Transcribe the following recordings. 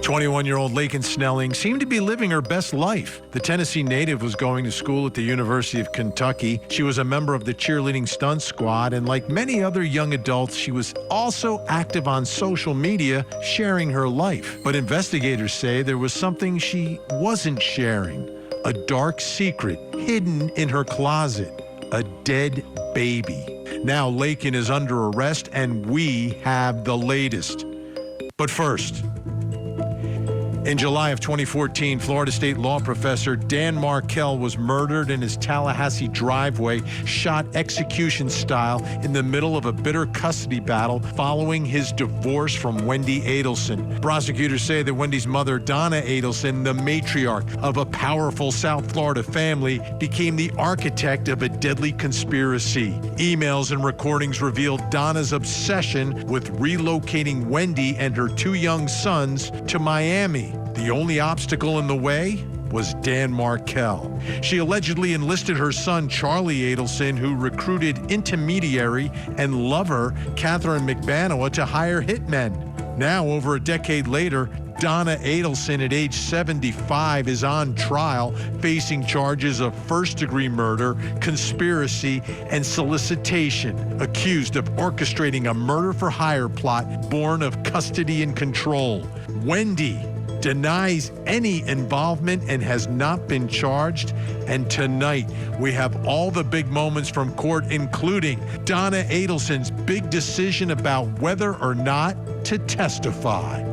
21-year-old Laken Snelling seemed to be living her best life. The Tennessee native was going to school at the University of Kentucky. She was a member of the cheerleading stunt squad, and like many other young adults, she was also active on social media, sharing her life. But investigators say there was something she wasn't sharing, a dark secret hidden in her closet, a dead baby. Now Laken is under arrest, and we have the latest. But first, in July of 2014, Florida State law professor Dan Markell was murdered in his Tallahassee driveway, shot execution style in the middle of a bitter custody battle following his divorce from Wendy Adelson. Prosecutors say that Wendy's mother, Donna Adelson, the matriarch of a powerful South Florida family, became the architect of a deadly conspiracy. Emails and recordings revealed Donna's obsession with relocating Wendy and her two young sons to Miami. The only obstacle in the way was Dan Markell. She allegedly enlisted her son, Charlie Adelson, who recruited intermediary and lover Catherine McBanoa to hire hitmen. Now, over a decade later, Donna Adelson, at age 75, is on trial, facing charges of first-degree murder, conspiracy, and solicitation, accused of orchestrating a murder-for-hire plot born of custody and control. Wendy denies any involvement and has not been charged. And tonight, we have all the big moments from court, including Donna Adelson's big decision about whether or not to testify.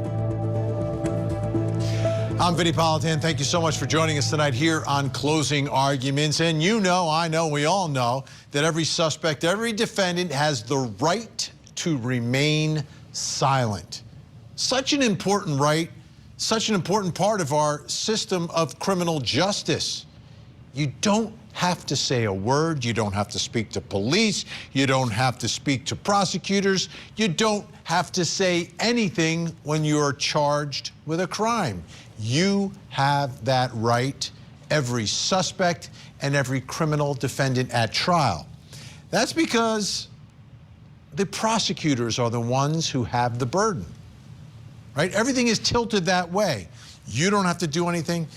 I'm Vinnie Politan. Thank you so much for joining us tonight here on Closing Arguments. And you know, I know, we all know that every suspect, every defendant has the right to remain silent. Such an important right, such an important part of our system of criminal justice. You don't have to say a word. You don't have to speak to police. You don't have to speak to prosecutors. You don't have to say anything when you're charged with a crime. You have that right, every suspect and every criminal defendant at trial. That's because the prosecutors are the ones who have the burden, right? Everything is tilted that way. You don't have to do anything.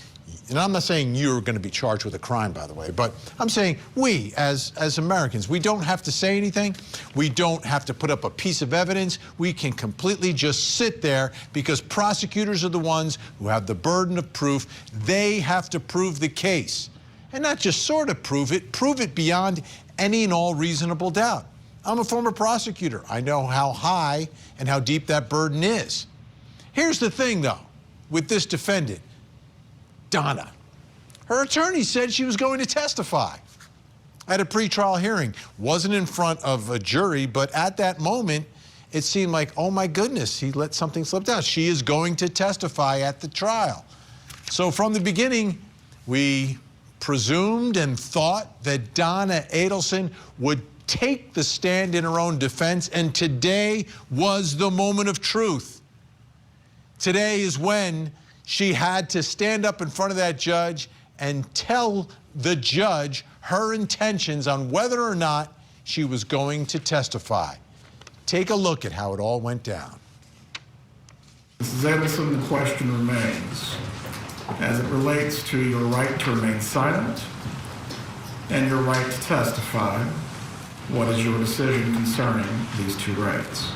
And I'm not saying you're going to be charged with a crime, by the way, but I'm saying we, as Americans, we don't have to say anything. We don't have to put up a piece of evidence. We can completely just sit there because prosecutors are the ones who have the burden of proof. They have to prove the case. And not just sort of prove it beyond any and all reasonable doubt. I'm a former prosecutor. I know how high and how deep that burden is. Here's the thing, though, with this defendant, Donna. Her attorney said she was going to testify at a pretrial hearing. Wasn't in front of a jury, but at that moment, it seemed like, oh my goodness, he let something slip down. She is going to testify at the trial. So from the beginning, we presumed and thought that Donna Adelson would take the stand in her own defense, and today was the moment of truth. Today is when she had to stand up in front of that judge and tell the judge her intentions on whether or not she was going to testify. Take a look at how it all went down. Mrs. Adelson, the question remains, as it relates to your right to remain silent and your right to testify, what is your decision concerning these two rights?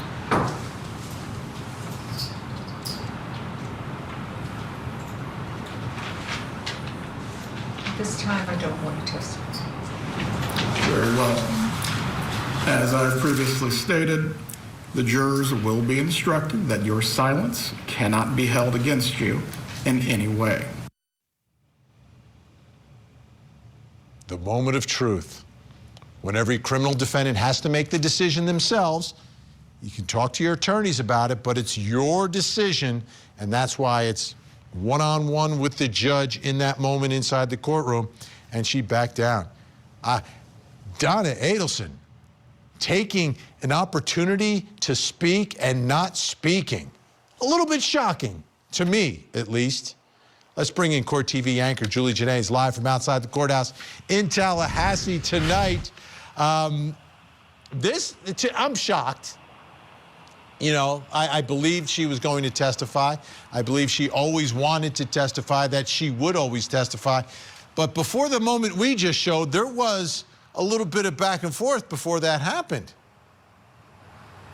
This time I don't want to testify. Very well. As I've previously stated, the jurors will be instructed that your silence cannot be held against you in any way. The moment of truth, when every criminal defendant has to make the decision themselves. You can talk to your attorneys about it, but it's your decision, and that's why it's one-on-one with the judge in that moment inside the courtroom, and she backed down. Donna Adelson taking an opportunity to speak and not speaking. A little bit shocking, to me at least. Let's bring in Court TV anchor Julie Janae, live from outside the courthouse in Tallahassee tonight. I'm shocked. You know, I believed she was going to testify. I believe she always wanted to testify, that she would always testify. But before the moment we just showed, there was a little bit of back and forth before that happened.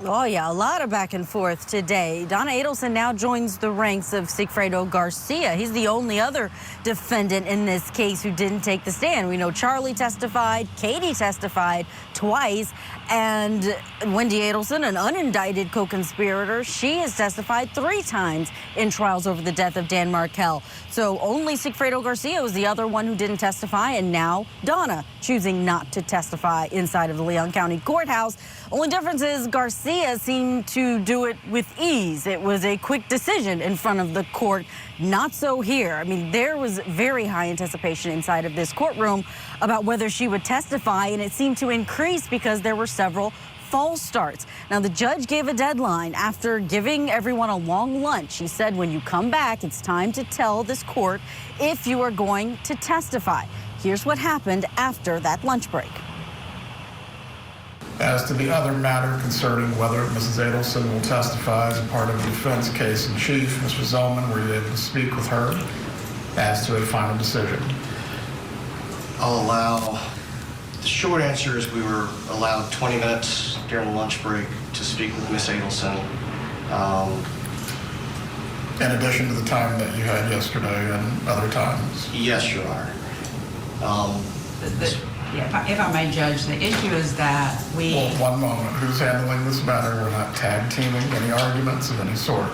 Oh, yeah, a lot of back and forth today. Donna Adelson now joins the ranks of Sigfredo Garcia. He's the only other defendant in this case who didn't take the stand. We know Charlie testified, Katie testified twice, and Wendy Adelson, an unindicted co-conspirator, she has testified 3 times in trials over the death of Dan Markell. So only Sigfredo Garcia was the other one who didn't testify, and now Donna choosing not to testify inside of the Leon County Courthouse. Only difference is Garcia seemed to do it with ease. It was a quick decision in front of the court. Not so here. I mean, there was very high anticipation inside of this courtroom about whether she would testify, and it seemed to increase because there were several false starts. Now, the judge gave a deadline after giving everyone a long lunch. He said, when you come back, it's time to tell this court if you are going to testify. Here's what happened after that lunch break. As to the other matter concerning whether Mrs. Adelson will testify as a part of the defense case in chief, Mr. Zellman, were you able to speak with her as to a final decision? I'll allow, the short answer is we were allowed 20 minutes during the lunch break to speak with Ms. Adelson. In addition to the time that you had yesterday and other times? Yes, Your Honor. If I may, Judge, the issue is that we... Well, one moment. Who's handling this matter? We're not tag teaming any arguments of any sort.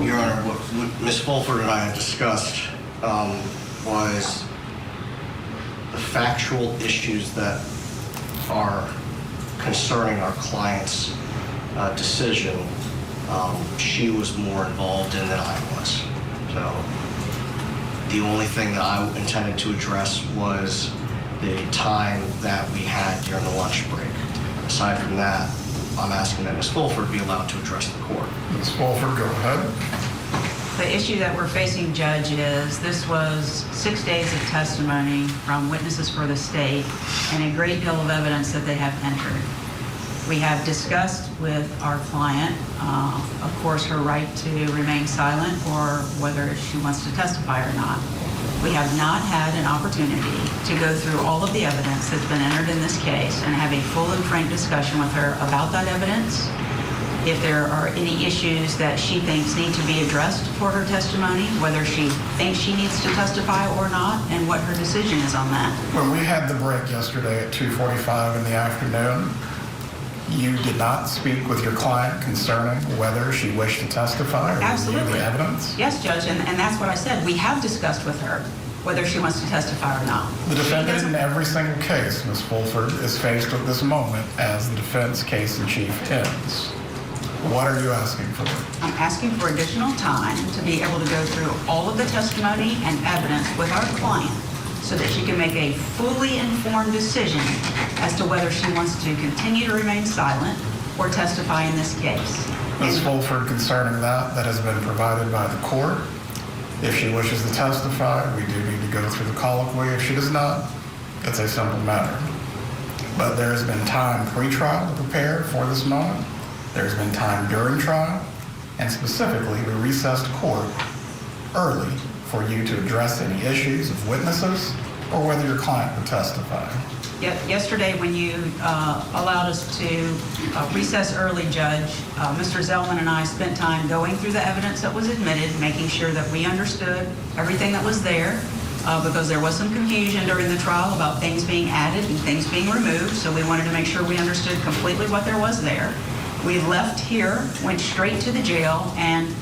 Your Honor, what Ms. Fulford and I had discussed was the factual issues that are concerning our client's decision. She was more involved in than I was. So the only thing that I intended to address was the time that we had during the lunch break. Aside from that, I'm asking that Ms. Fulford be allowed to address the court. Ms. Fulford, go ahead. The issue that we're facing, Judge, is this was 6 days of testimony from witnesses for the state and a great deal of evidence that they have entered. We have discussed with our client, of course, her right to remain silent or whether she wants to testify or not. We have not had an opportunity to go through all of the evidence that's been entered in this case and have a full and frank discussion with her about that evidence. If there are any issues that she thinks need to be addressed for her testimony, whether she thinks she needs to testify or not, and what her decision is on that. When we had the break yesterday at 2:45 in the afternoon, you did not speak with your client concerning whether she wished to testify or review the evidence? Yes, Judge, and that's what I said. We have discussed with her whether she wants to testify or not. The defendant in every single case, Ms. Fulford, is faced with this moment as the defense case in chief ends. What are you asking for? I'm asking for additional time to be able to go through all of the testimony and evidence with our client so that she can make a fully informed decision as to whether she wants to continue to remain silent or testify in this case. Ms. Fulford, concerning that has been provided by the court. If she wishes to testify, we do need to go through the colloquy. If she does not, it's a simple matter. But there has been time pre-trial to prepare for this moment. There's been time during trial, and specifically, we recessed court early for you to address any issues of witnesses or whether your client would testify. Yesterday, when you allowed us to recess early, Judge, Mr. Zellman and I spent time going through the evidence that was admitted, making sure that we understood everything that was there, because there was some confusion during the trial about things being added and things being removed, so we wanted to make sure we understood completely what there was there. We left here, went straight to the jail, and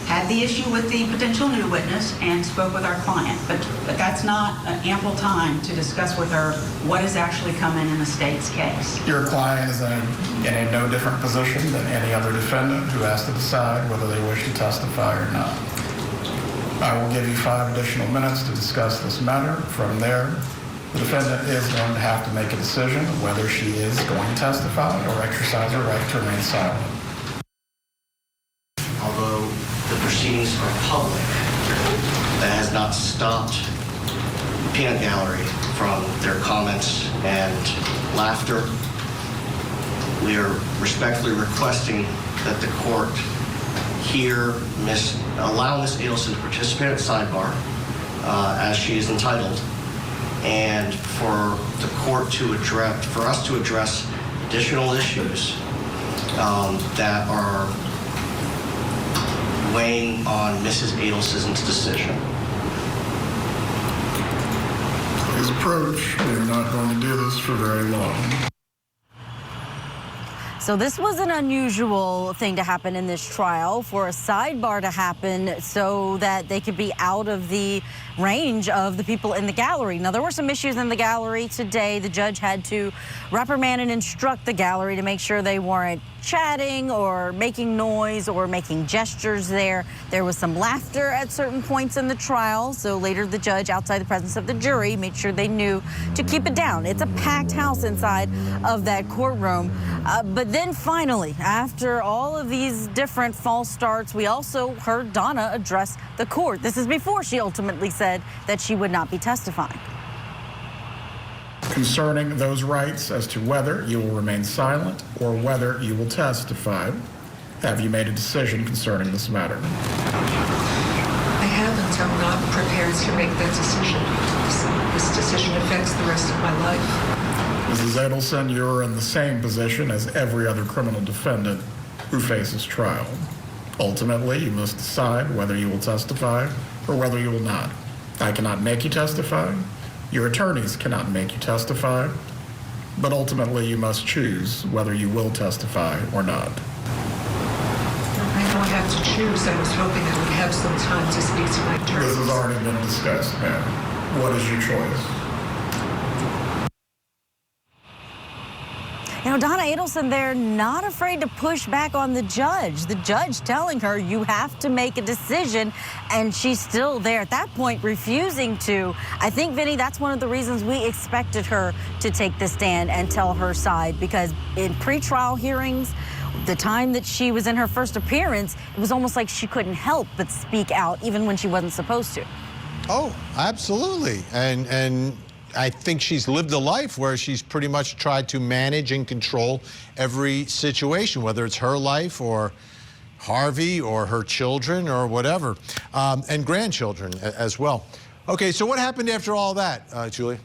had the issue with the potential new witness and spoke with our client. But that's not an ample time to discuss with her what has actually come in the state's case. Your client is in a no different position than any other defendant who has to decide whether they wish to testify or not. I will give you 5 additional minutes to discuss this matter. From there, the defendant is going to have to make a decision whether she is going to testify or exercise her right to remain silent. Although the proceedings are public, that has not stopped Peanut Gallery from their comments and laughter. We are respectfully requesting that the court allow Ms. Adelson to participate at sidebar as she is entitled, and for the court for us to address additional issues that are weighing on Mrs. Adelson's decision. His approach, we're not going to do this for very long. So this was an unusual thing to happen in this trial, for a sidebar to happen so that they could be out of the range of the people in the gallery. Now, there were some issues in the gallery today. The judge had to reprimand and instruct the gallery to make sure they weren't chatting or making noise or making gestures there. There was some laughter at certain points in the trial, so later the judge, outside the presence of the jury, made sure they knew to keep it down. It's a packed house inside of that courtroom. But then finally, after all of these different false starts, we also heard Donna address the court. This is before she ultimately said that she would not be testifying. Concerning those rights as to whether you will remain silent or whether you will testify, have you made a decision concerning this matter? I haven't. I'm not prepared to make that decision. This decision affects the rest of my life. Mrs. Adelson, you're in the same position as every other criminal defendant who faces trial. Ultimately, you must decide whether you will testify or whether you will not. I cannot make you testify. Your attorneys cannot make you testify. But ultimately, you must choose whether you will testify or not. I don't have to choose. I was hoping I would have some time to speak to my attorneys. This has already been discussed, ma'am. What is your choice? You know, Donna Adelson there, not afraid to push back on the judge. The judge telling her you have to make a decision, and she's still there at that point refusing to. I think, Vinny, that's one of the reasons we expected her to take the stand and tell her side, because in pretrial hearings, the time that she was in her first appearance, it was almost like she couldn't help but speak out, even when she wasn't supposed to. Oh, absolutely. And I think she's lived a life where she's pretty much tried to manage and control every situation, whether it's her life or Harvey or her children or whatever, and grandchildren as well. Okay, so what happened after all that, Julia?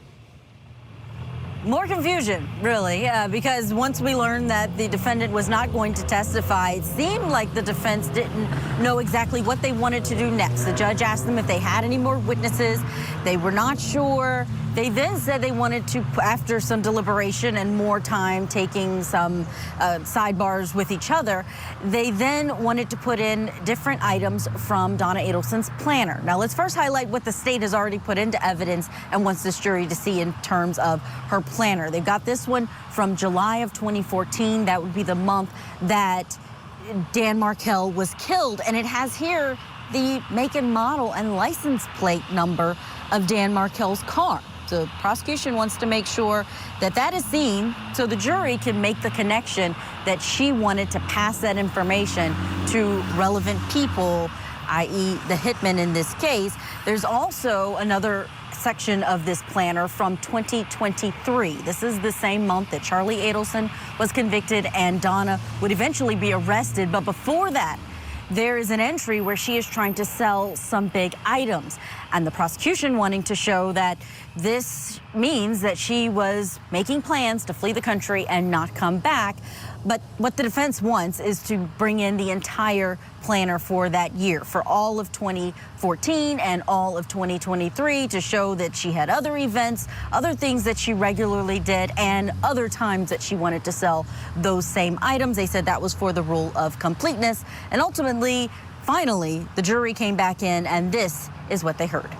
More confusion, really, because once we learned that the defendant was not going to testify, it seemed like the defense didn't know exactly what they wanted to do next. The judge asked them if they had any more witnesses. They were not sure. They then said they wanted to, after some deliberation and more time taking some sidebars with each other, they then wanted to put in different items from Donna Adelson's planner. Now, let's first highlight what the state has already put into evidence and wants this jury to see in terms of her planner. They've got this one from July of 2014. That would be the month that Dan Markell was killed. And it has here the make and model and license plate number of Dan Markell's car. The prosecution wants to make sure that that is seen so the jury can make the connection that she wanted to pass that information to relevant people, i.e. the hitman in this case. There's also another section of this planner from 2023. This is the same month that Charlie Adelson was convicted and Donna would eventually be arrested. But before that, there is an entry where she is trying to sell some big items, and the prosecution wanting to show that this means that she was making plans to flee the country and not come back. But what the defense wants is to bring in the entire planner for that year, for all of 2014 and all of 2023, to show that she had other events, other things that she regularly did, and other times that she wanted to sell those same items. They said that was for the rule of completeness. And ultimately, finally, the jury came back in, and this is what they heard.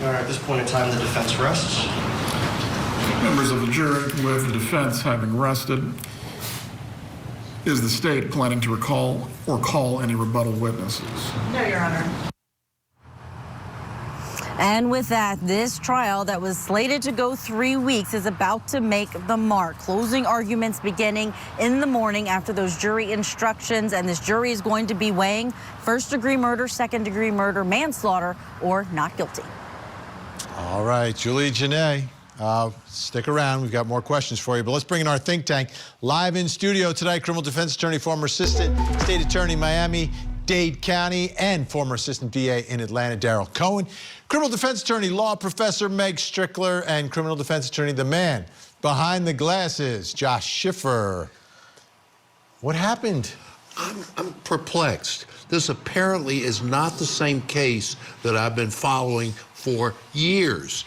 All right, at this point in time, the defense rests. Members of the jury, with the defense having rested, is the state planning to recall or call any rebuttal witnesses? No, Your Honor. And with that, this trial that was slated to go 3 weeks is about to make the mark. Closing arguments beginning in the morning after those jury instructions, and this jury is going to be weighing first-degree murder, second-degree murder, manslaughter, or not guilty. All right, Julia Janae, Stick around. We've got more questions for you. But let's bring in our think tank. Live in studio tonight, criminal defense attorney, former assistant state attorney, Miami-Dade County, and former assistant DA in Atlanta, Darrell Cohen. Criminal defense attorney, law professor Meg Strickler, and criminal defense attorney, the man behind the glasses, Josh Schiffer. What happened? I'm perplexed. This apparently is not the same case that I've been following for years.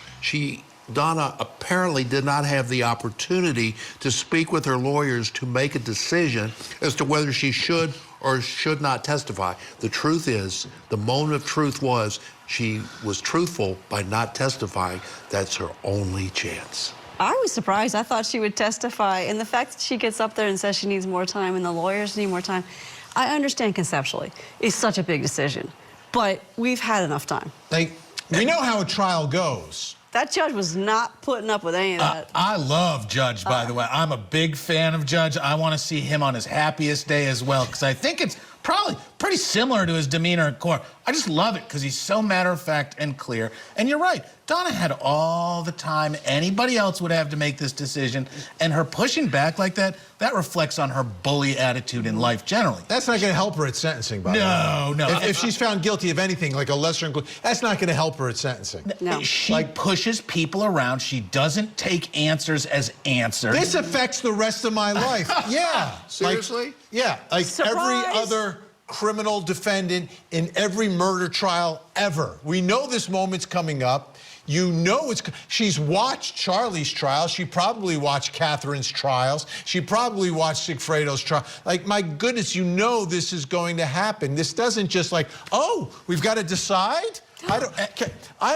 Donna apparently did not have the opportunity to speak with her lawyers to make a decision as to whether she should or should not testify. The truth is, the moment of truth was she was truthful by not testifying. That's her only chance. I was surprised. I thought she would testify. And the fact that she gets up there and says she needs more time and the lawyers need more time, I understand conceptually. It's such a big decision. But we've had enough time. We know how a trial goes. That judge was not putting up with any of that. I love Judge, by the way. I'm a big fan of Judge. I want to see him on his happiest day as well, because I think it's probably pretty similar to his demeanor in court. I just love it because he's so matter-of-fact and clear. And you're right, Donna had all the time anybody else would have to make this decision, and her pushing back like that reflects on her bully attitude in life generally. That's not going to help her at sentencing, by the way. No. If she's found guilty of anything, like a lesser included, that's not going to help her at sentencing. No. She pushes people around. She doesn't take answers as answers. This affects the rest of my life. Yeah. Seriously? Like Surprise. every other criminal defendant in every murder trial ever. We know this moment's coming up. You know she's watched Charlie's trial. She probably watched Catherine's trials. She probably watched Sigfredo's trial. Like, my goodness, you know this is going to happen. This doesn't just like, oh, we've got to decide? I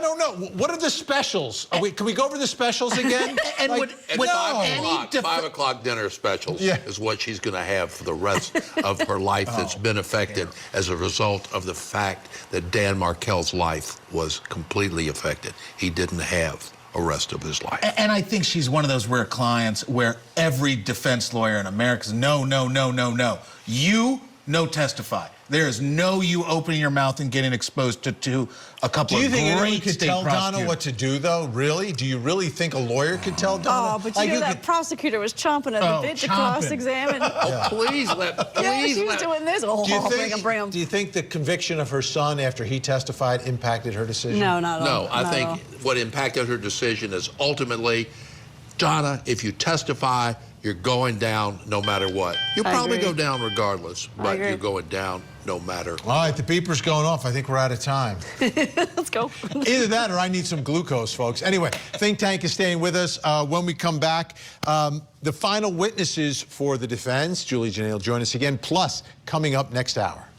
don't know. What are the specials? Can we go over the specials again? And like, would no. 5 o'clock dinner specials is what she's going to have for the rest of her life that's been affected as a result of the fact that Dan Markel's life was completely affected. He didn't have a rest of his life. And I think she's one of those rare clients where every defense lawyer in America says, no. You, no testify. There is no you opening your mouth and getting exposed to a couple of great state prosecutors. Do you think anyone could tell Donna what to do, though? Really? Do you really think a lawyer could tell Donna? Oh, but you know that prosecutor was chomping at the bit to cross-examine. Please She was doing this. Bring him. Do you think the conviction of her son after he testified impacted her decision? No, not at all. No, I think what impacted her decision is ultimately, Donna, if you testify, you're going down no matter what. You'll probably go down regardless, but you're going down no matter what. All right, the beeper's going off. I think we're out of time. Let's go. Either that or I need some glucose, folks. Anyway, Think Tank is staying with us. When we come back, the final witnesses for the defense, Julie Janae will join us again, plus coming up next hour.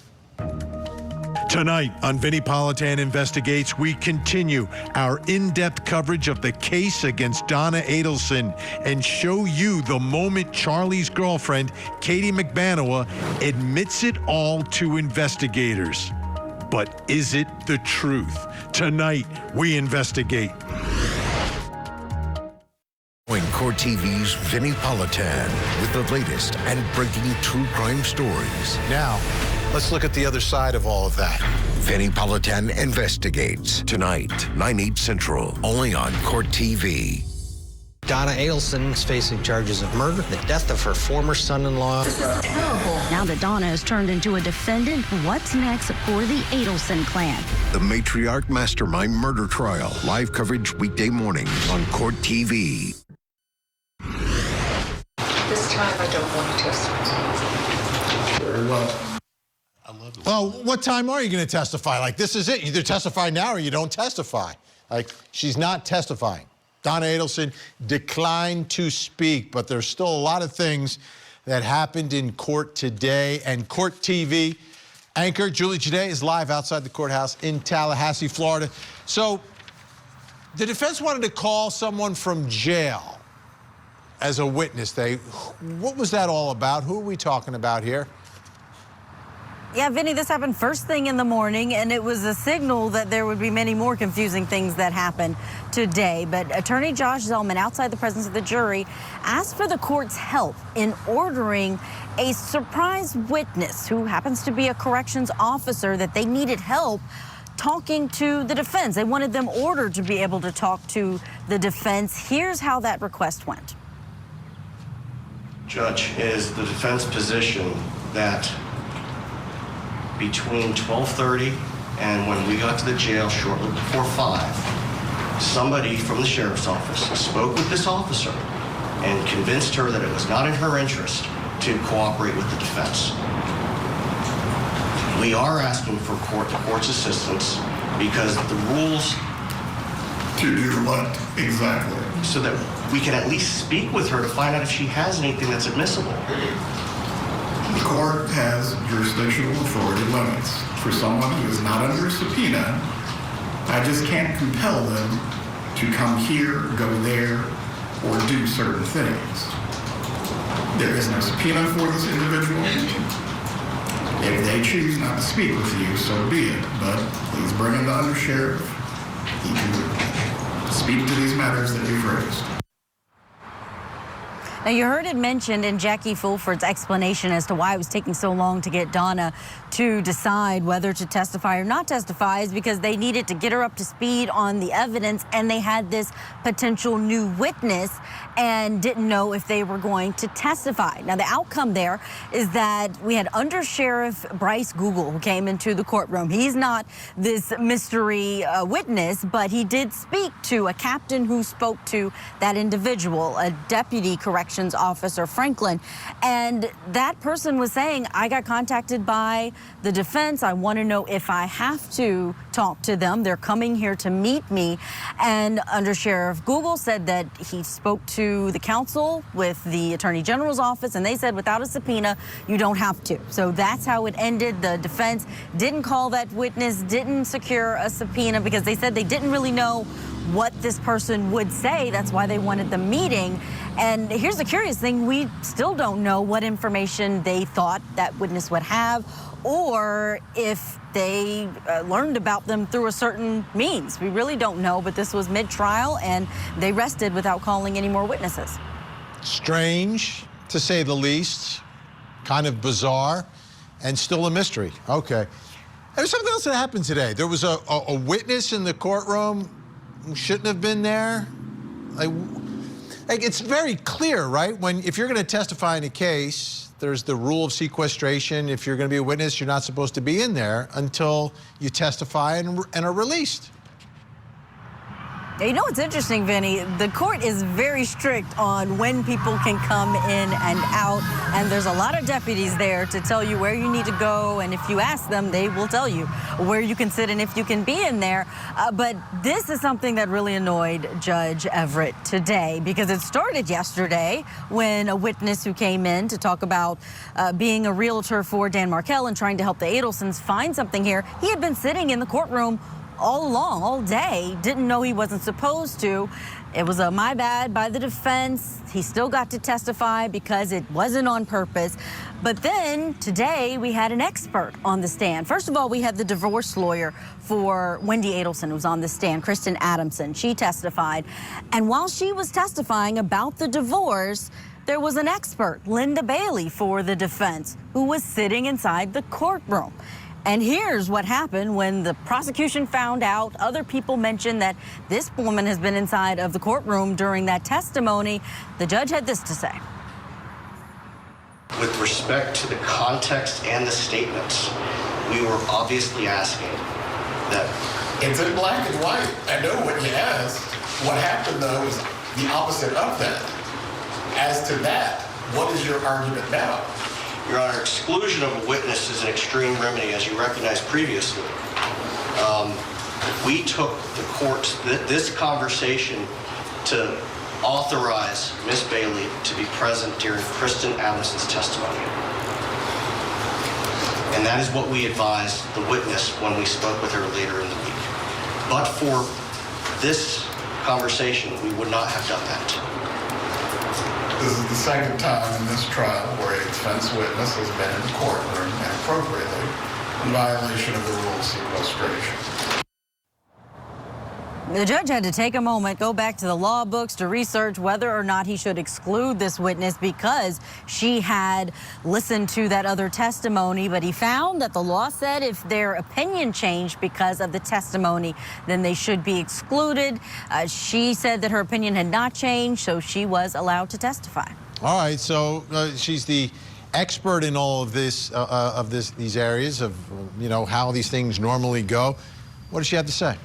Tonight on Vinnie Politan Investigates, we continue our in-depth coverage of the case against Donna Adelson and show you the moment Charlie's girlfriend, Katie McBanoa, admits it all to investigators. But is it the truth? Tonight, we investigate. Court TV's Vinnie Politan with the latest and breaking true crime stories. Now, let's look at the other side of all of that. Vinnie Politan Investigates. Tonight, 9/8 Central, only on Court TV. Donna Adelson is facing charges of murder, the death of her former son-in-law. This is terrible. Now that Donna has turned into a defendant, what's next for the Adelson clan? The Matriarch Mastermind murder trial. Live coverage weekday mornings on Court TV. This time I don't want to testify. Very well. Well, what time are you going to testify? Like, this is it. You either testify now or you don't testify. Like, she's not testifying. Donna Adelson declined to speak, but there's still a lot of things that happened in court today. And Court TV anchor Julie Janae is live outside the courthouse in Tallahassee, Florida. So the defense wanted to call someone from jail as a witness. What was that all about? Who are we talking about here? Yeah, Vinny, this happened first thing in the morning, and it was a signal that there would be many more confusing things that happened today. But Attorney Josh Zellman, outside the presence of the jury, asked for the court's help in ordering a surprise witness who happens to be a corrections officer that they needed help talking to the defense. They wanted them ordered to be able to talk to the defense. Here's how that request went. Judge, it is the defense position that between 12:30 and when we got to the jail shortly before 5, somebody from the sheriff's office spoke with this officer and convinced her that it was not in her interest to cooperate with the defense. We are asking for the court's assistance because the rules... To do what exactly? So that we can at least speak with her to find out if she has anything that's admissible. The court has jurisdictional authority limits. For someone who is not under a subpoena, I just can't compel them to come here, go there, or do certain things. There is no subpoena for this individual. If they choose not to speak with you, so be it. But please bring in the undersheriff. He can speak to these matters that you've raised. Now, you heard it mentioned in Jackie Fulford's explanation as to why it was taking so long to get Donna to decide whether to testify or not testify is because they needed to get her up to speed on the evidence, and they had this potential new witness and didn't know if they were going to testify. Now, the outcome there is that we had Under Sheriff Bryce Google who came into the courtroom. He's not this mystery witness, but he did speak to a captain who spoke to that individual, a deputy corrections officer, Franklin. And that person was saying, I got contacted by the defense. I want to know if I have to talk to them. They're coming here to meet me. And Under Sheriff Google said that he spoke to the counsel with the Attorney General's office, and they said without a subpoena, you don't have to. So that's how it ended. The defense didn't call that witness, didn't secure a subpoena because they said they didn't really know what this person would say. That's why they wanted the meeting. And here's the curious thing. We still don't know what information they thought that witness would have, or if they learned about them through a certain means. We really don't know, but this was mid-trial, and they rested without calling any more witnesses. Strange, to say the least. Kind of bizarre, and still a mystery. Okay. There's something else that happened today. There was a witness in the courtroom who shouldn't have been there. Like it's very clear, right? If you're going to testify in a case, there's the rule of sequestration. If you're going to be a witness, you're not supposed to be in there until you testify and are released. You know what's interesting, Vinny? The court is very strict on when people can come in and out, and there's a lot of deputies there to tell you where you need to go, and if you ask them, they will tell you where you can sit and if you can be in there. But this is something that really annoyed Judge Everett today, because it started yesterday when a witness who came in to talk about being a realtor for Dan Markell and trying to help the Adelsons find something here, he had been sitting in the courtroom all along, all day, didn't know he wasn't supposed to. It was a my bad by the defense. He still got to testify because it wasn't on purpose. But then today we had an expert on the stand. First of all, we had the divorce lawyer for Wendy Adelson who was on the stand, Kristen Adamson. She testified. And while she was testifying about the divorce, there was an expert, Linda Bailey, for the defense, who was sitting inside the courtroom. And here's what happened when the prosecution found out. Other people mentioned that this woman has been inside of the courtroom during that testimony. The judge had this to say. With respect to the context and the statements, we were obviously asking that... It's in black and white. I know what you asked. What happened, though, is the opposite of that. As to that, what is your argument now? Your Honor, exclusion of a witness is an extreme remedy, as you recognized previously. We took the court's this conversation to authorize Ms. Bailey to be present during Kristen Adamson's testimony. And that is what we advised the witness when we spoke with her later in the week. But for this conversation, we would not have done that. This is the second time in this trial where a defense witness has been in the courtroom inappropriately in violation of the rule of sequestration. The judge had to take a moment, go back to the law books to research whether or not he should exclude this witness because she had listened to that other testimony. But he found that the law said if their opinion changed because of the testimony, then they should be excluded. She said that her opinion had not changed, so she was allowed to testify. All right, so she's the expert in all of this, these areas of, you know, how these things normally go. What does she have to say?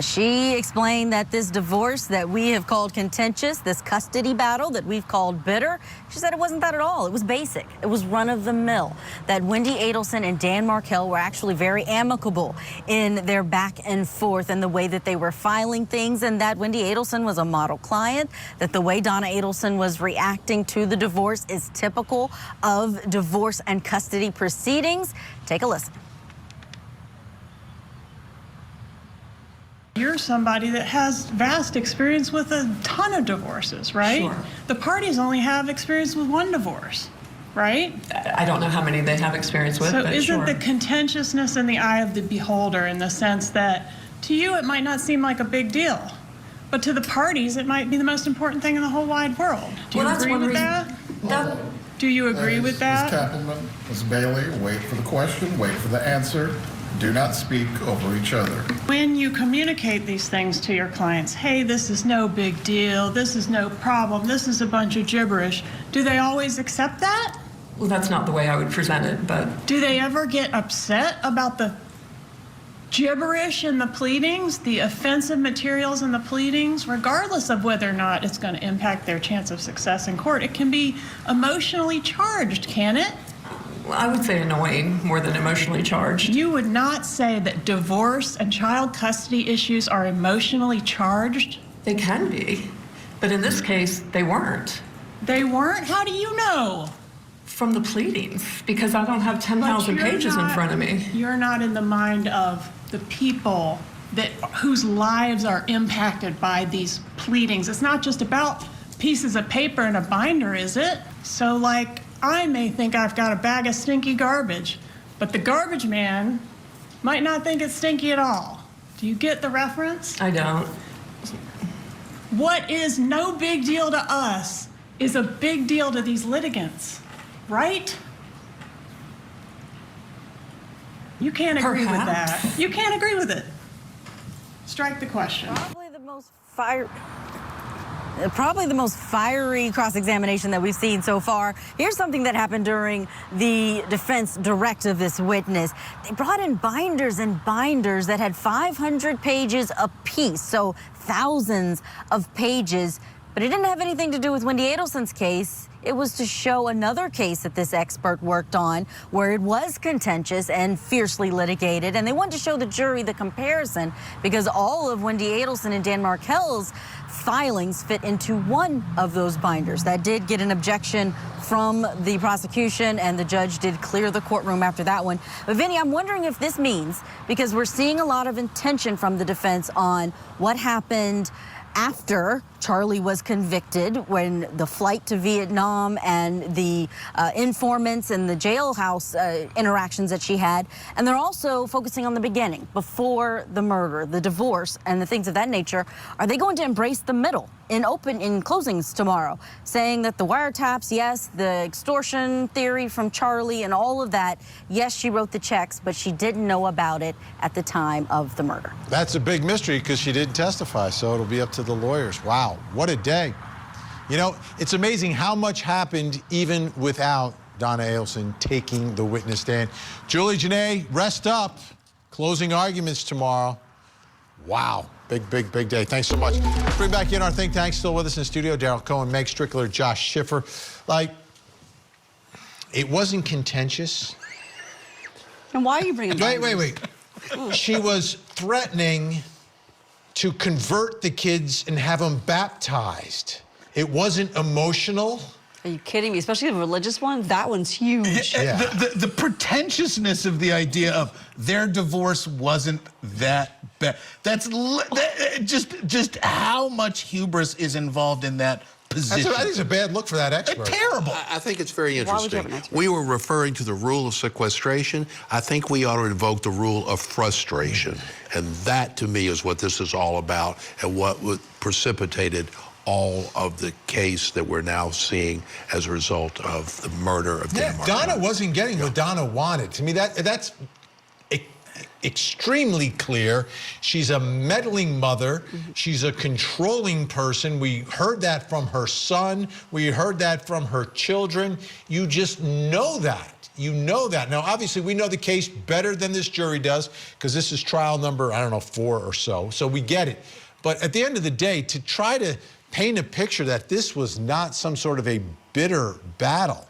She explained that this divorce that we have called contentious, this custody battle that we've called bitter, she said it wasn't that at all. It was basic. It was run-of-the-mill. That Wendy Adelson and Dan Markell were actually very amicable in their back and forth and the way that they were filing things, and that Wendy Adelson was a model client, that the way Donna Adelson was reacting to the divorce is typical of divorce and custody proceedings. Take a listen. You're somebody that has vast experience with a ton of divorces, right? Sure. The parties only have experience with one divorce, right? I don't know how many they have experience with, So but isn't sure. the contentiousness in the eye of the beholder in the sense that to you it might not seem like a big deal, but to the parties it might be the most important thing in the whole wide world. Do you agree with that? Do you agree with that? Ms. Kappelman, Ms. Bailey, wait for the question, wait for the answer. Do not speak over each other. When you communicate these things to your clients, hey, this is no big deal, this is no problem, this is a bunch of gibberish, do they always accept that? Well, that's not the way I would present it, but... Do they ever get upset about the gibberish in the pleadings, the offensive materials in the pleadings, regardless of whether or not it's going to impact their chance of success in court? It can be emotionally charged, can it? Well, I would say annoying more than emotionally charged. You would not say that divorce and child custody issues are emotionally charged? They can be, but in this case, they weren't. They weren't? How do you know? From the pleadings, because I don't have 10,000 pages in front of me. You're not in the mind of the people whose lives are impacted by these pleadings. It's not just about pieces of paper and a binder, is it? So, like, I may think I've got a bag of stinky garbage, but the garbage man might not think it's stinky at all. Do you get the reference? I don't. What is no big deal to us is a big deal to these litigants, right? You can't agree with that. You can't agree with it. Strike the question. Probably the most fiery cross-examination that we've seen so far. Here's something that happened during the defense direct of this witness. They brought in binders and binders that had 500 pages apiece, so thousands of pages. But it didn't have anything to do with Wendy Adelson's case. It was to show another case that this expert worked on where it was contentious and fiercely litigated. And they wanted to show the jury the comparison because all of Wendy Adelson and Dan Markell's filings fit into one of those binders. That did get an objection from the prosecution, and the judge did clear the courtroom after that one. But Vinny, I'm wondering if this means, because we're seeing a lot of intention from the defense on what happened after Charlie was convicted, when the flight to Vietnam and the informants and the jailhouse interactions that she had. And they're also focusing on the beginning, before the murder, the divorce, and the things of that nature. Are they going to embrace the middle in closings tomorrow, saying that the wiretaps, yes, the extortion theory from Charlie and all of that, yes, she wrote the checks, but she didn't know about it at the time of the murder? That's a big mystery because she didn't testify, so it'll be up to the lawyers. Wow, what a day. You know, it's amazing how much happened even without Donna Adelson taking the witness stand. Julie, Janae, rest up. Closing arguments tomorrow. Wow, big day. Thanks so much. Bring back in our think tank. Still with us in the studio, Daryl Cohen, Meg Strickler, Josh Schiffer. Like, it wasn't contentious. And why are you bringing Wait. She was threatening to convert the kids and have them baptized. It wasn't emotional. Are you kidding me? Especially the religious one? That one's huge. Yeah. The pretentiousness of the idea of their divorce wasn't that bad. That's just how much hubris is involved in that position. I think it's a bad look for that expert. Terrible. I think it's very Why would you have interesting. an expert? We were referring to the rule of sequestration. I think we ought to invoke the rule of frustration. And that, to me, is what this is all about and what precipitated all of the case that we're now seeing as a result of the murder of Denmark. Donna wasn't getting what Donna wanted. To me, that's extremely clear. She's a meddling mother. She's a controlling person. We heard that from her son. We heard that from her children. You just know that. You know that. Now, obviously, we know the case better than this jury does because this is trial number, I don't know, 4 or so. So we get it. But at the end of the day, to try to paint a picture that this was not some sort of a bitter battle,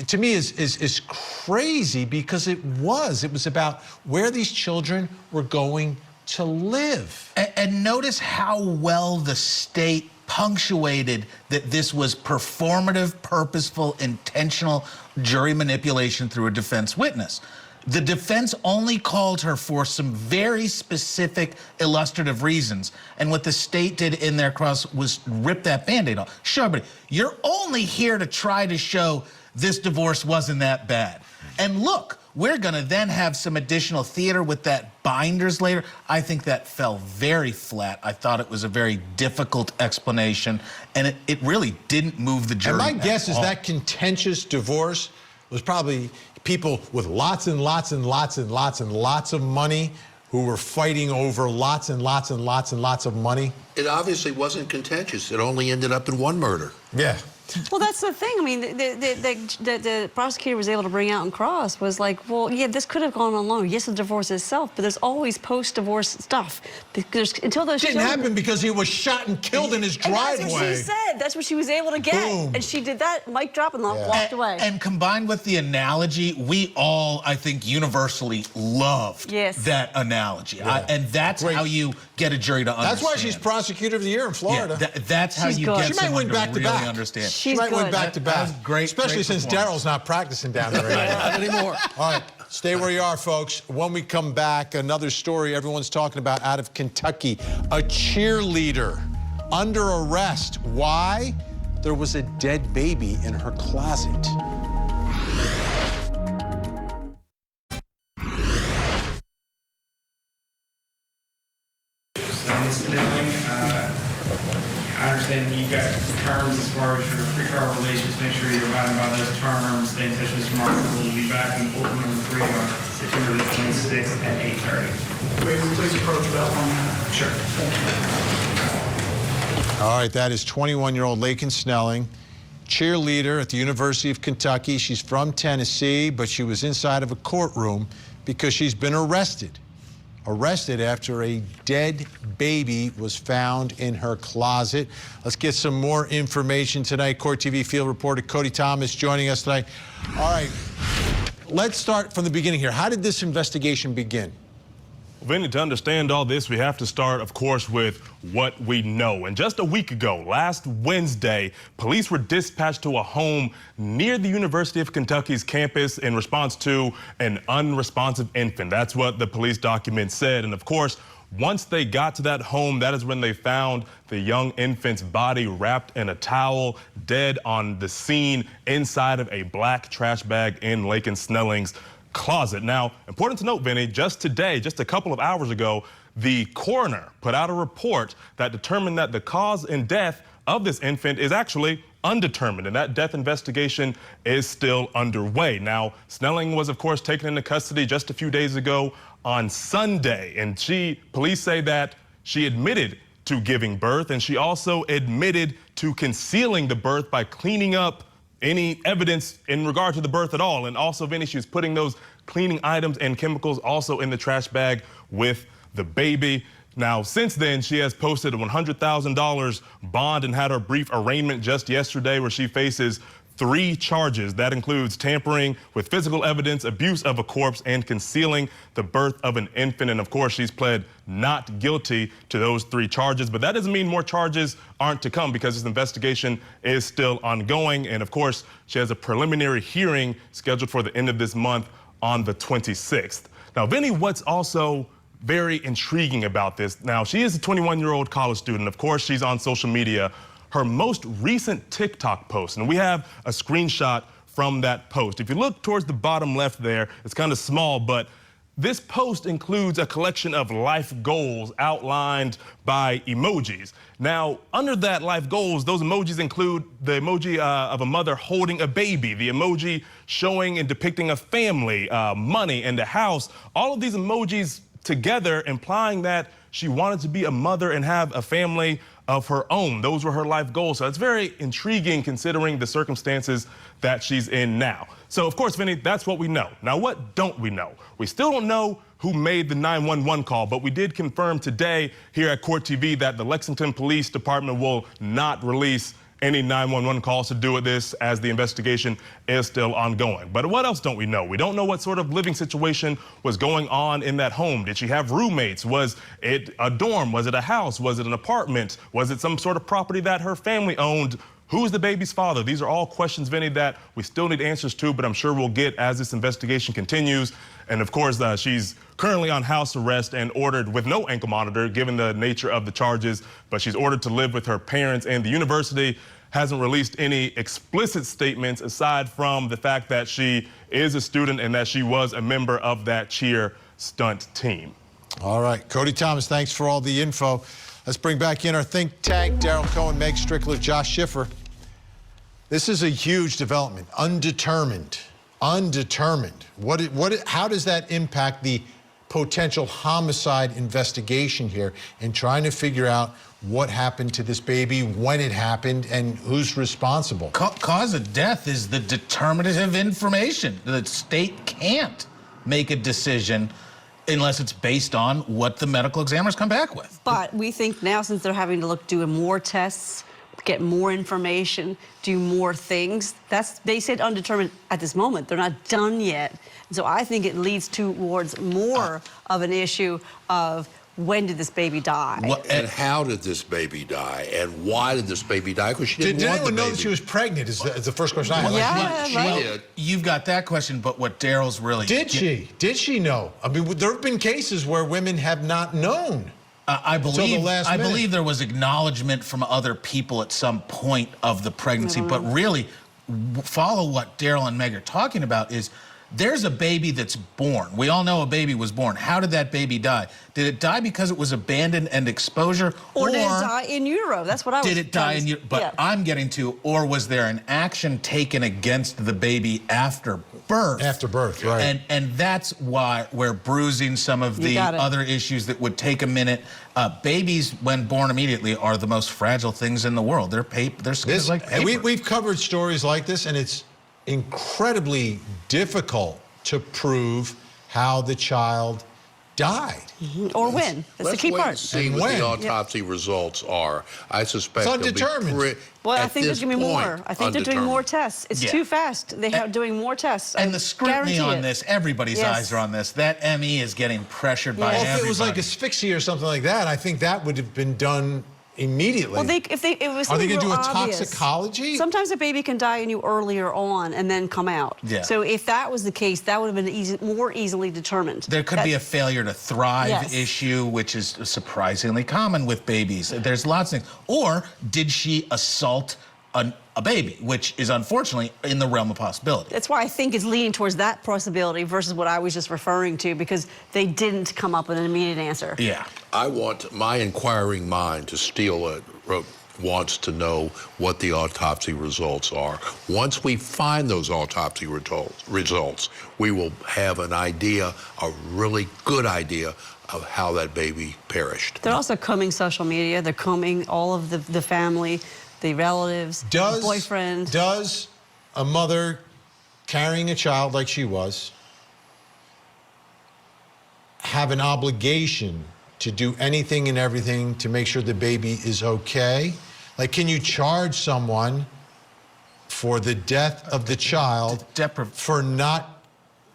to me is crazy, because it was about where these children were going to live. And notice how well the state punctuated that this was performative, purposeful, intentional jury manipulation through a defense witness. The defense only called her for some very specific illustrative reasons. And what the state did in their cross was rip that Band-Aid off. Sure, but you're only here to try to show this divorce wasn't that bad. And look, we're going to then have some additional theater with that binders later. I think that fell very flat. I thought it was a very difficult explanation, and it really didn't move the jury. And my guess is that contentious divorce was probably people with lots and lots and lots and lots and lots of money who were fighting over lots and lots and lots and lots of money. It obviously wasn't contentious. It only ended up in one murder. Yeah. Well, that's the thing. I mean, the prosecutor was able to bring out in cross was like, well, yeah, this could have gone on longer. Yes, the divorce itself, but there's always post-divorce stuff. Because until those didn't happen because he was shot and killed in his driveway. That's what she said. That's what she was able to get. Boom. And she did that, mic drop, and walked away. And combined with the analogy, we all, I think, universally loved that analogy. Yeah. And that's how you get a jury to understand. That's why she's prosecutor of the year in Florida. Yeah, that's how you get someone to really understand. She might win back to back. That was great, especially since Daryl's not practicing down there anymore. All right, stay where you are, folks. When we come back, another story everyone's talking about out of Kentucky. A cheerleader under arrest. Why? There was a dead baby in her closet. I understand you got terms as far as your pretrial relations. Make sure you're abiding by those terms. Stay in touch with Mr. Martin. We'll be back in courtroom number 3 on September the 26th at 8:30. Please approach that one. Sure. All right, that is 21-year-old Laken Snelling, cheerleader at the University of Kentucky. She's from Tennessee, but she was inside of a courtroom because she's been arrested after a dead baby was found in her closet. Let's get some more information tonight. Court TV field reporter Cody Thomas joining us tonight. All right, let's start from the beginning here. How did this investigation begin? Vinny, to understand all this, we have to start, of course, with what we know. And just a week ago, last Wednesday, police were dispatched to a home near the University of Kentucky's campus in response to an unresponsive infant. That's what the police document said. And of course, once they got to that home, that is when they found the young infant's body wrapped in a towel, dead on the scene inside of a black trash bag in Laken Snelling's closet. Now, important to note, Vinny, just today, just a couple of hours ago, the coroner put out a report that determined that the cause and death of this infant is actually undetermined, and that death investigation is still underway. Now, Snelling was, of course, taken into custody just a few days ago on Sunday, and police say that she admitted to giving birth, and she also admitted to concealing the birth by cleaning up any evidence in regard to the birth at all. And also, Vinny, she was putting those cleaning items and chemicals also in the trash bag with the baby. Now, since then, she has posted a $100,000 bond and had her brief arraignment just yesterday, where she faces 3 charges. That includes tampering with physical evidence, abuse of a corpse, and concealing the birth of an infant. And of course, she's pled not guilty to those 3 charges. But that doesn't mean more charges aren't to come, because this investigation is still ongoing. And of course, she has a preliminary hearing scheduled for the end of this month on the 26th. Now, Vinny, what's also very intriguing about this, now, she is a 21-year-old college student. Of course, she's on social media her most recent TikTok post. And we have a screenshot from that post. If you look towards the bottom left there, it's kind of small, but this post includes a collection of life goals outlined by emojis. Now, under that life goals, those emojis include the emoji of a mother holding a baby, the emoji showing and depicting a family, money, and a house. All of these emojis together implying that she wanted to be a mother and have a family of her own. Those were her life goals. So it's very intriguing considering the circumstances that she's in now. So, of course, Vinny, that's what we know. Now, what don't we know? We still don't know who made the 911 call, but we did confirm today here at Court TV that the Lexington Police Department will not release any 911 calls to do with this as the investigation is still ongoing. But what else don't we know? We don't know what sort of living situation was going on in that home. Did she have roommates? Was it a dorm? Was it a house? Was it an apartment? Was it some sort of property that her family owned? Who's the baby's father? These are all questions, Vinny, that we still need answers to, but I'm sure we'll get as this investigation continues. And of course, she's currently on house arrest and ordered with no ankle monitor, given the nature of the charges, but she's ordered to live with her parents, and the university hasn't released any explicit statements aside from the fact that she is a student and that she was a member of that cheer stunt team. All right, Cody Thomas, thanks for all the info. Let's bring back in our think tank, Daryl Cohen, Meg Strickler, Josh Schiffer. This is a huge development, undetermined. How does that impact the potential homicide investigation here and trying to figure out what happened to this baby, when it happened, and who's responsible? Cause of death is the determinative information. The state can't make a decision unless it's based on what the medical examiners come back with. But we think now, since they're having to do more tests, get more information, do more things, they said undetermined at this moment. They're not done yet. So I think it leads towards more of an issue of when did this baby die? And how did this baby die? And why did this baby die? Because she didn't Did want the anyone know baby. that she was pregnant is the first question I have. Yeah, She right. did. You've got that question, but what Daryl's really... Did she know? I mean, there have been cases where women have not known. I Till the last minute. believe there was acknowledgement from other people at some point of the pregnancy, but really follow what Daryl and Meg are talking about is there's a baby that's born. We all know a baby was born. How did that baby die? Did it die because it was abandoned and exposure? Or did it die in utero? That's what I was Did it die in utero? But yeah. I'm getting to, or was there an action taken against the baby after birth? After birth, right. And that's why we're bruising some of the other issues that would take a minute. Babies, when born immediately, are the most fragile things in the world. Their skin is like paper. We've covered stories like this, and it's incredibly difficult to prove how the child died. Or when. That's the key part. Let's wait and see what the autopsy results are. I suspect It's undetermined. Well, I think there's going to be more. I think they're doing more tests. It's too fast. They are doing more tests. And the scrutiny guarantee on it. this, everybody's eyes are on this. That ME is getting pressured by Well, everybody. if it was like asphyxia or something like that, I think that would have been done immediately. Well, if it was Are they going to do a obvious. toxicology? Sometimes a baby can die in you earlier on and then come out. Yeah. So if that was the case, that would have been more easily determined. There could be a failure to thrive Yes. issue, which is surprisingly common with babies. There's lots of things. Or did she assault a baby, which is unfortunately in the realm of possibility. That's why I think it's leaning towards that possibility versus what I was just referring to, because they didn't come up with an immediate answer. Yeah. I want my inquiring mind to steal it. Wants to know what the autopsy results are. Once we find those autopsy results, we will have an idea, a really good idea of how that baby perished. They're also combing social media. They're combing all of the family, the relatives, the boyfriend. Does a mother carrying a child like she was have an obligation to do anything and everything to make sure the baby is okay? Like, can you charge someone for the death of the child for not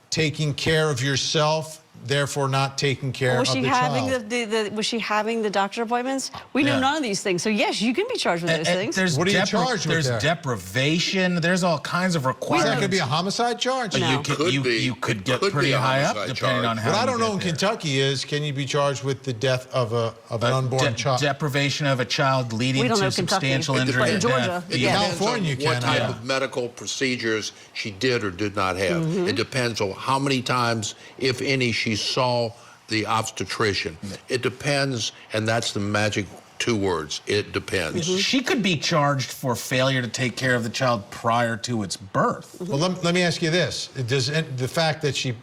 taking care of yourself therefore not taking care Was of she the having child. was she having the doctor appointments? We know Yeah. none of these things. So yes, you can be charged with those things. There's What are you charged with There's there? deprivation. There's all kinds of That requirements. could be a homicide charge. But No. you could get Could be pretty a high up homicide depending charge. on how What I you don't know in get there. Kentucky is, can you be charged with the death of an unborn child? Deprivation of a child leading We don't to know Kentucky. substantial It injury depends. or Georgia. death. It Yeah. depends California on what can, type yeah. of medical procedures she did or did not have. It depends on how many times, if any, she saw the obstetrician. It depends, and that's the magic 2 words. It depends. She could be charged for failure to take care of the child prior to its birth. Well, let me ask you this. Does the fact that she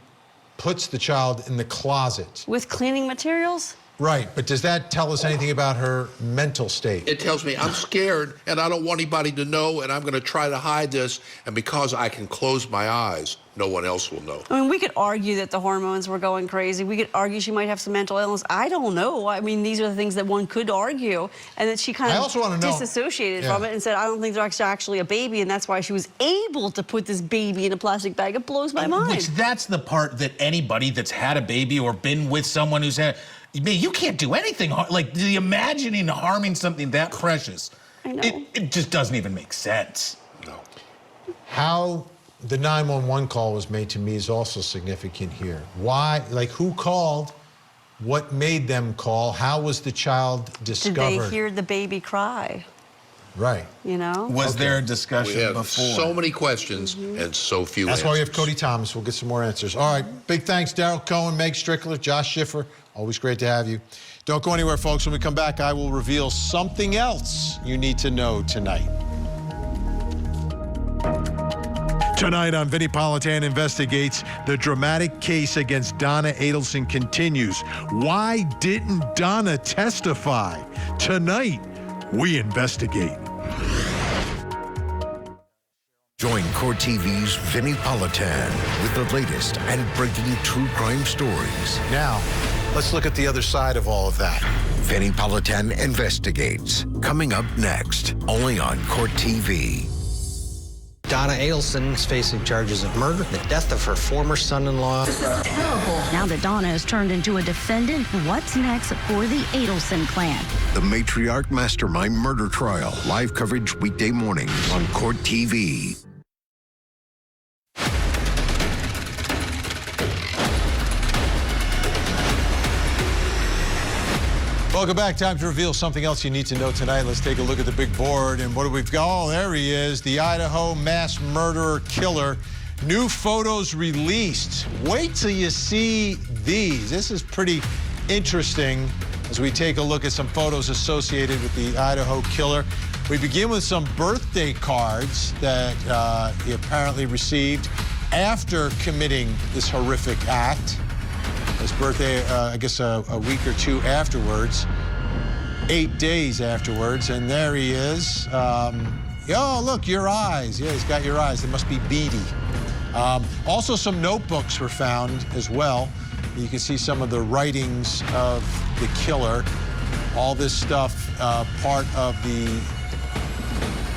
puts the child in the closet, With cleaning materials? right, but does that tell us anything about her mental state? It tells me I'm scared and I don't want anybody to know, and I'm going to try to hide this. And because I can close my eyes, no one else will know. I mean, we could argue that the hormones were going crazy. We could argue she might have some mental illness. I don't know. I mean, these are the things that one could argue. And that she kind I of also want to know- disassociated Yeah. from it and said, I don't think there's actually a baby, and that's why she was able to put this baby in a plastic bag. It blows my mind. Which that's the part that anybody that's had a baby or been with someone who's had, man, you can't do anything. Like the imagining harming something that precious, I know. it just doesn't even make sense. No. How the 911 call was made to me is also significant here. Why, like who called, what made them call, how was the child Did discovered? they hear the baby cry? Right. You know? Was there a We discussion have before? so many questions and so few That's answers. why we have Cody Thomas. We'll get some more answers. All right. Big thanks, Daryl Cohen, Meg Strickler, Josh Schiffer. Always great to have you. Don't go anywhere, folks. When we come back, I will reveal something else you need to know tonight. Tonight on Vinnie Politan Investigates, the dramatic case against Donna Adelson continues. Why didn't Donna testify? Tonight, we investigate. Join Court TV's Vinnie Politan with the latest and breaking true crime stories. Now, let's look at the other side of all of that. Vinnie Politan Investigates. Coming up next, only on Court TV. Donna Adelson is facing charges of murder, the death of her former son-in-law. Now that Donna has turned into a defendant, what's next for the Adelson clan? The Matriarch Mastermind murder trial. Live coverage weekday mornings on Court TV. Welcome back. Time to reveal something else you need to know tonight. Let's take a look at the big board. And what do we've got? Oh, there he is, the Idaho mass murderer killer. New photos released. Wait till you see these. This is pretty interesting as we take a look at some photos associated with the Idaho killer. We begin with some birthday cards that he apparently received after committing this horrific act. His birthday, I guess a week or two afterwards, 8 days afterwards, and there he is. Oh, look, your eyes. Yeah, he's got your eyes. They must be beady. Also, some notebooks were found as well. You can see some of the writings of the killer. All this stuff, part of the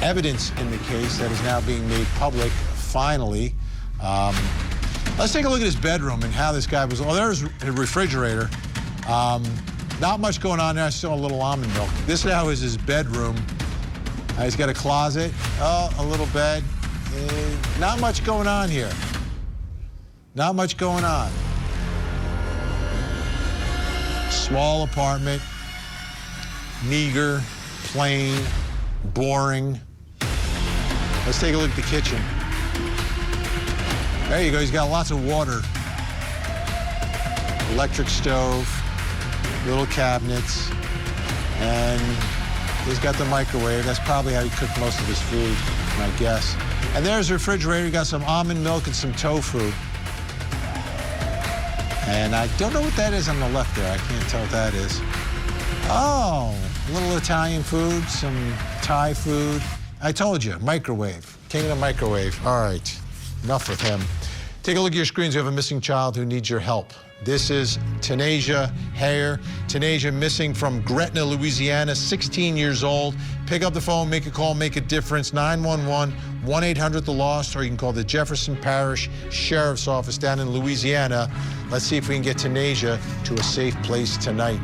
evidence in the case that is now being made public, finally. Let's take a look at his bedroom and how this guy was. Oh, there's a refrigerator. Not much going on there. I still a little almond milk. This now is his bedroom. He's got a closet. Oh, a little bed. Not much going on here. Not much going on. Small apartment. Meager, plain, boring. Let's take a look at the kitchen. There you go, he's got lots of water. Electric stove, little cabinets, and he's got the microwave. That's probably how he cooked most of his food, my guess. And there's the refrigerator. You got some almond milk and some tofu. And I don't know what that is on the left there. I can't tell what that is. Oh, a little Italian food, some Thai food. I told you, microwave. King of the microwave. All right. Enough of him. Take a look at your screens. We have a missing child who needs your help. This is Tanasia Hare. Tanasia missing from Gretna, Louisiana, 16 years old. Pick up the phone, make a call, make a difference. 911. 1-800-THE-LOST, or you can call the Jefferson Parish Sheriff's Office down in Louisiana. Let's see if we can get Tanasia to a safe place tonight.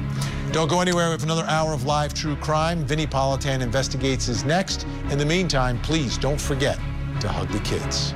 Don't go anywhere. We have another hour of live true crime. Vinnie Politan Investigates is next. In the meantime, please don't forget to hug the kids.